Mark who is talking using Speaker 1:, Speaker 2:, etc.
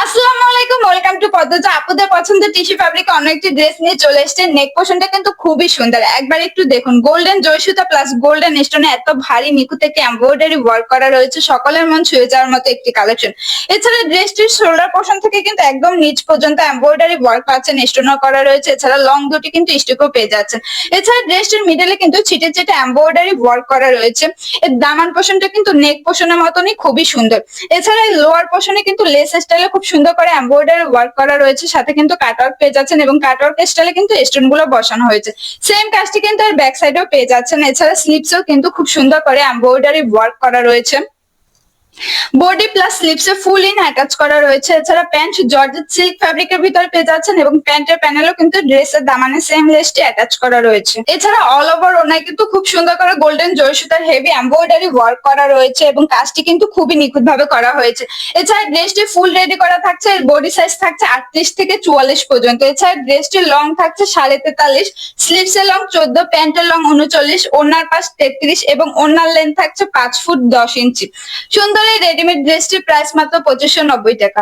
Speaker 1: আসসালামু আলাইকুম, welcome to Padmaja. আপুদের পছন্দের টিস্যু ফ্যাব্রিক অন্য একটি ড্রেস নিয়ে চলে এসেছে। নেক পোর্শনটা কিন্তু খুবই সুন্দর। একবার একটু দেখুন, গোল্ডেন জয়সুতা প্লাস গোল্ডেন স্টোনে এত ভারী নিখুঁত একটি এমব্রয়ডারি ওয়ার্ক করা রয়েছে, সকলের মন ছুঁয়ে যাওয়ার মতো একটি কালেকশন। এছাড়া ড্রেসটির শোল্ডার পোর্শন থেকে কিন্তু একদম নিচ পর্যন্ত এমব্রয়ডারি ওয়ার্ক পাচ্ছেন, স্টোনও করা রয়েছে। এছাড়া লং দুটি কিন্তু স্টিকও পেয়ে যাচ্ছেন। এছাড়া ড্রেসটির মিডলে কিন্তু ছিটে ছিটে এমব্রয়ডারি ওয়ার্ক করা রয়েছে। এর দামান পোর্শনটা কিন্তু নেক পোর্শনের মতনই খুবই সুন্দর। এছাড়া এই লোয়ার পোর্শনে কিন্তু লেস স্টাইলে খুব সুন্দর করে এমব্রয়ডারি ওয়ার্ক করা রয়েছে, সাথে কিন্তু কাটওয়ার্ক পেয়ে যাচ্ছেন এবং কাটওয়ার্ক স্টাইলে কিন্তু স্টোন গুলো বসানো হয়েছে। সেম কাজটি কিন্তু এর ব্যাক সাইডেও পেয়ে যাচ্ছেন। এছাড়া স্লিপসেও কিন্তু খুব সুন্দর করে এমব্রয়ডারি ওয়ার্ক করা রয়েছে। বডি প্লাস স্লিপসে ফুল ইন অ্যাটাচ করা রয়েছে। এছাড়া প্যান্ট জর্জেট সিল্ক ফ্যাব্রিকের ভিতরে পেয়ে যাচ্ছেন এবং প্যান্টের প্যানেলও কিন্তু ড্রেসের দামানে সেম লেসটি অ্যাটাচ করা রয়েছে। এছাড়া অল ওভার ওনায় কিন্তু খুব সুন্দর করে গোল্ডেন জয়সুতার হেভি এমব্রয়ডারি ওয়ার্ক করা রয়েছে এবং কাজটি কিন্তু খুবই নিখুঁত ভাবে করা হয়েছে। এছাড়া ড্রেসটি ফুল রেডি করা থাকছে। এর বডি সাইজ থাকছে 38 থেকে 44 পর্যন্ত। এছাড়া ড্রেসটির লং থাকছে 43.5, স্লিভসের লং 14, প্যান্টের লং 39, ওড়নার পাশ 33 এবং ওড়নার লেন্থ থাকছে 5 ফুট 10 ইঞ্চি। সুন্দর এই রেডিমেড ড্রেসটির প্রাইস মাত্র 2590 টাকা।